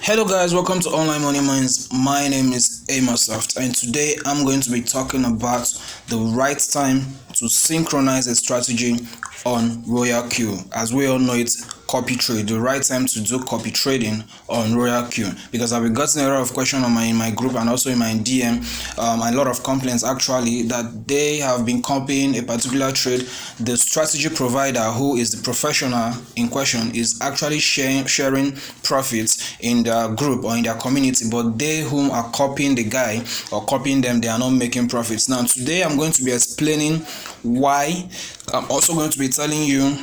Hello guys, welcome to Online Money Minds. My name is Amasoft, and today I'm going to be talking about the right time to synchronize a strategy on ROYALQ. As we all know, it's copy trade. The right time to do copy trading on ROYALQ, because I've been getting a lot of questions in my group and also in my DM, a lot of complaints actually that they have been copying a particular trade. The strategy provider, who is the professional in question, is actually sharing profits in their group or in their community, but they whom are copying the guy or copying them, they are not making profits. Now today I'm going to be explaining why. I'm also going to be telling you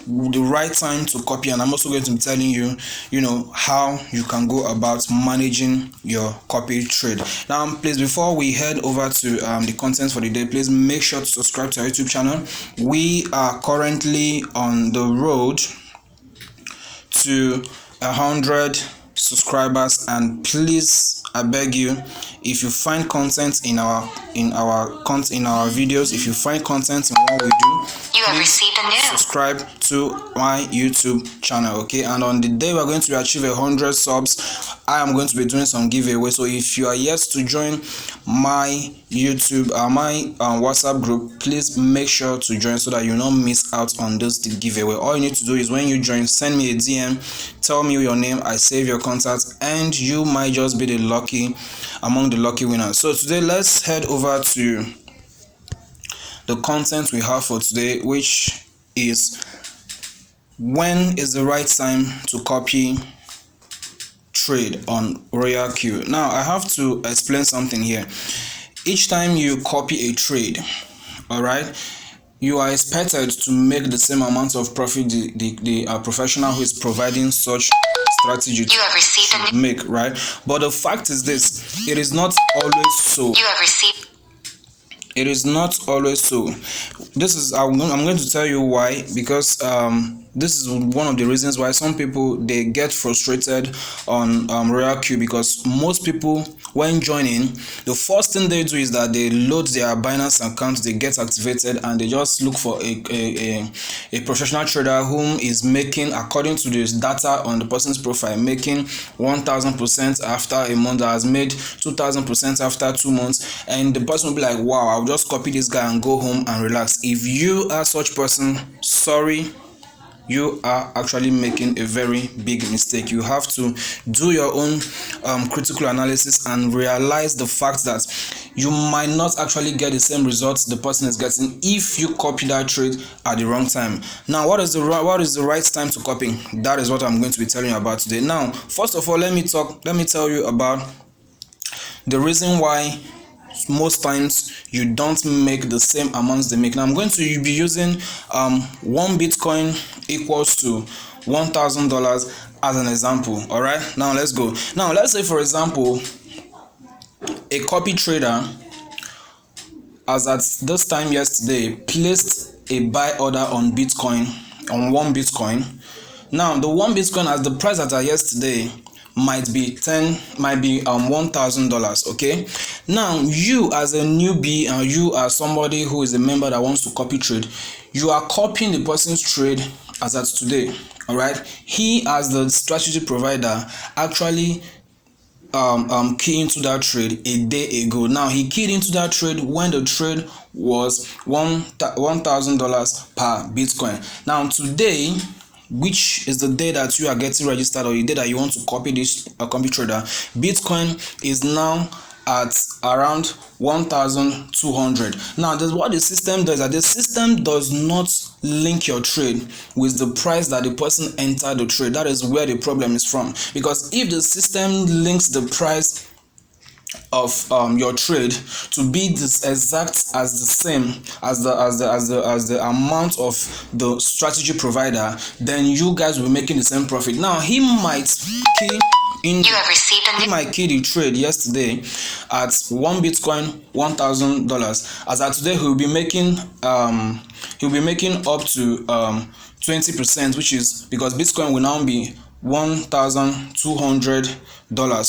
the right time to copy, and I'm also going to be telling you how you can go about managing your copy trade. Now please, before we head over to the content for the day, please make sure to subscribe to our YouTube channel. We are currently on the road to 100 subscribers, and please, I beg you, if you find content in our videos, if you find content in what we do, you have received a new subscribe to my YouTube channel, okay? And on the day we're going to achieve 100 subs, I am going to be doing some giveaway. So if you are yet to join my YouTube my WhatsApp group, please make sure to join so that you not miss out on this giveaway. All you need to do is, when you join, send me a DM, tell me your name, I save your contact, and you might just be among the lucky winners. So today, let's head over to the content we have for today, which is when is the right time to copy trade on ROYALQ. Now I have to explain something here. Each time you copy a trade, all right, you are expected to make the same amount of profit the professional who is providing such strategy you have received to make, right? But the fact is this: it is not always so. You have received. It is not always so. This is I'm going to tell you why, because this is one of the reasons why some people, they get frustrated on ROYALQ, because most people, when joining, the first thing they do is that they load their Binance account, they get activated, and they just look for a professional trader whom is making, according to this data on the person's profile, making 1000% after a month, that has made 2000% after 2 months, and the person will be like, wow, I'll just copy this guy and go home and relax. If you are such person, sorry, you are actually making a very big mistake. You have to do your own critical analysis and realize the fact that you might not actually get the same results the person is getting if you copy that trade at the wrong time. Now, what is the right time to copy? That is what I'm going to be telling you about today. Now, first of all, let me tell you about the reason why most times you don't make the same amounts they make. Now I'm going to be using 1 Bitcoin equals to $1,000 as an example. All right, now let's go. Now let's say, for example, a copy trader, as at this time yesterday, placed a buy order on Bitcoin, on 1 Bitcoin. Now the 1 Bitcoin, as the price at yesterday, might be $1,000. okay, now you as a newbie, and you as somebody who is a member that wants to copy trade, you are copying the person's trade as at today. All right, he, as the strategy provider, actually key into that trade a day ago. Now he keyed into that trade when the trade was $1,000 per Bitcoin. Now today, which is the day that you are getting registered, or the day that you want to copy this copy trader, Bitcoin is now at around 1,200. Now, that's what the system does. That the system does not link your trade with the price that the person entered the trade. That is where the problem is from. Because if the system links the price of your trade to be this exact as the same as the amount of the strategy provider, then you guys will be making the same profit. Now he might key in, he might key the trade yesterday at 1 Bitcoin $1,000. As at today, he'll be making up to 20%, which is because Bitcoin will now be $1,200.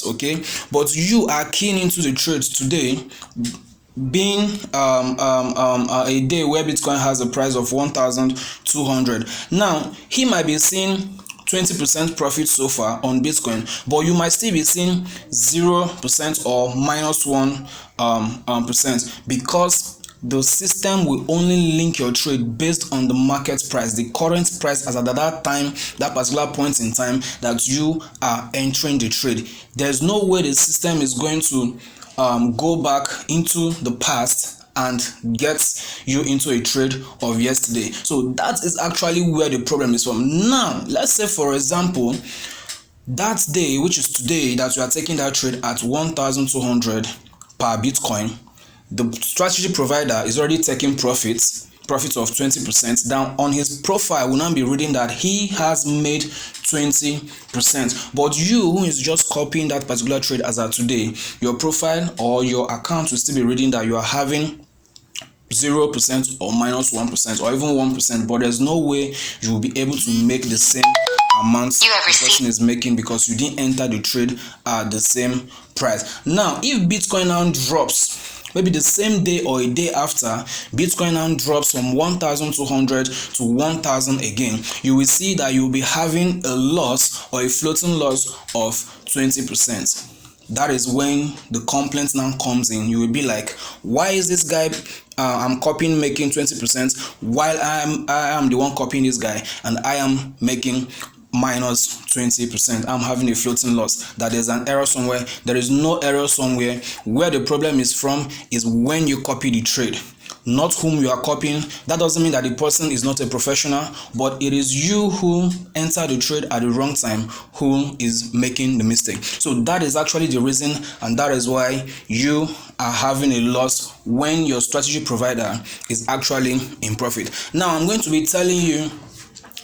okay, but you are keying into the trade today, being a day where Bitcoin has a price of 1,200. Now he might be seeing 20% profit so far on Bitcoin, but you might still be seeing 0% or minus 1% because the system will only link your trade based on the market price, the current price as at that time, that particular point in time that you are entering the trade. There's no way the system is going to go back into the past and get you into a trade of yesterday. So that is actually where the problem is from. Now, let's say for example, that day, which is today, that you are taking that trade at 1,200 per Bitcoin, the strategy provider is already taking profits of 20%. Down on his profile will now be reading that he has made 20%, but you who is just copying that particular trade as of today, your profile or your account will still be reading that you are having 0% or minus 1% or even 1%, but there's no way you will be able to make the same amount the person is making because you didn't enter the trade at the same price. Now, if Bitcoin now drops, maybe the same day or a day after, Bitcoin now drops from 1,200 to 1,000 again, you will see that you will be having a loss or a floating loss of 20%. That is when the complaint now comes in. You will be like, why is this guy I'm copying making 20% while I am the one copying this guy and I am making minus 20%. I'm having a floating loss. That there's an error somewhere. There is no error somewhere. Where the problem is from is when you copy the trade, not whom you are copying. That doesn't mean that the person is not a professional, but it is you who entered the trade at the wrong time who is making the mistake. So that is actually the reason, and that is why you are having a loss when your strategy provider is actually in profit. Now I'm going to be telling you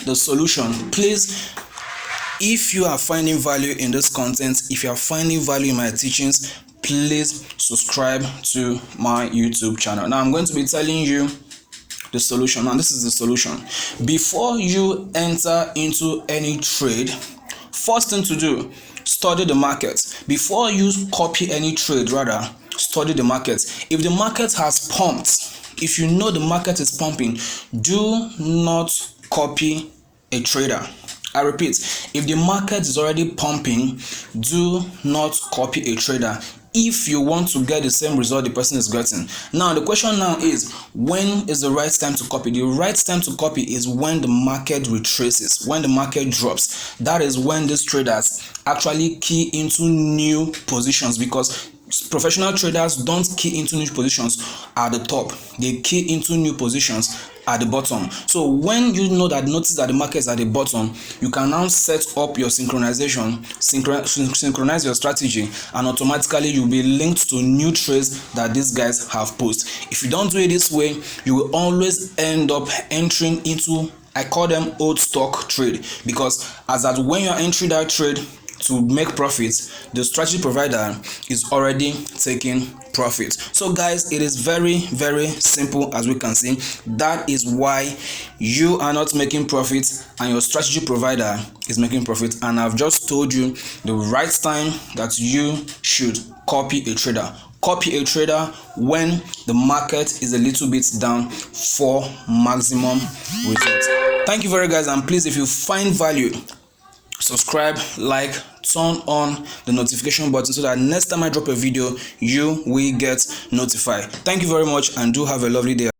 the solution. Please, if you are finding value in this content, if you are finding value in my teachings, please subscribe to my YouTube channel. Now I'm going to be telling you the solution, and this is the solution. Before you enter into any trade, first thing to do, study the market. Before you copy any trade, rather study the market. If the market has pumped, if you know the market is pumping, do not copy a trader. I repeat, if the market is already pumping, do not copy a trader if you want to get the same result the person is getting. Now the question now is, when is the right time to copy? The right time to copy is when the market retraces, when the market drops. That is when these traders actually key into new positions, because professional traders don't key into new positions at the top, they key into new positions at the bottom. So when you notice that the market is at the bottom, you can now set up your synchronization, synchronize your strategy, and automatically you'll be linked to new trades that these guys have posted. If you don't do it this way, you will always end up entering into, I call them old stock trade, because as at when you're entering that trade to make profits, the strategy provider is already taking profit. So guys, it is very, very simple. As we can see, that is why you are not making profits and your strategy provider is making profit. And I've just told you the right time that you should copy a trader. Copy a trader when the market is a little bit down for maximum results. Thank you very much, guys, and please, if you find value, subscribe, like, turn on the notification button so that next time I drop a video, you will get notified. Thank you very much, and do have a lovely day.